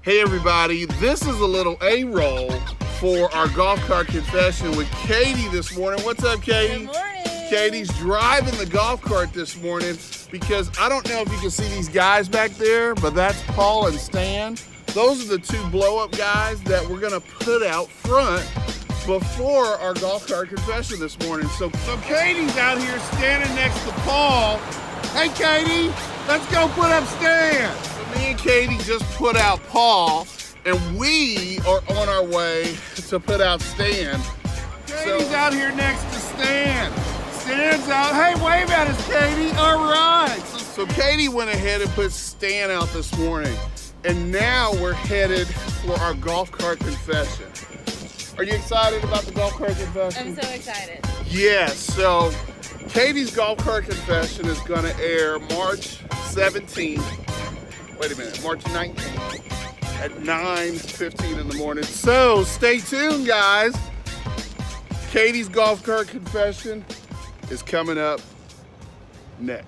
Hey everybody, this is a little A-roll for our golf cart confession with Katie this morning. What's up, Katie? Good morning. Katie's driving the golf cart this morning because I don't know if you can see these guys back there, but that's Paul and Stan. Those are the two blow-up guys that we're gonna put out front before our golf cart confession this morning. So Katie's out here standing next to Paul. Hey Katie, let's go put up Stan. So me and Katie just put out Paul, and we are on our way to put out Stan. Katie's out here next to Stan. Stan's out. Hey, wave at us, Katie. All right. So Katie went ahead and put Stan out this morning, and now we're headed for our golf cart confession. Are you excited about the golf cart confession? I'm so excited. Yes, so Katie's golf cart confession is going to air March 17th. Wait a minute, March 19th at 9:15 in the morning. So stay tuned, guys. Katie's golf cart confession is coming up next.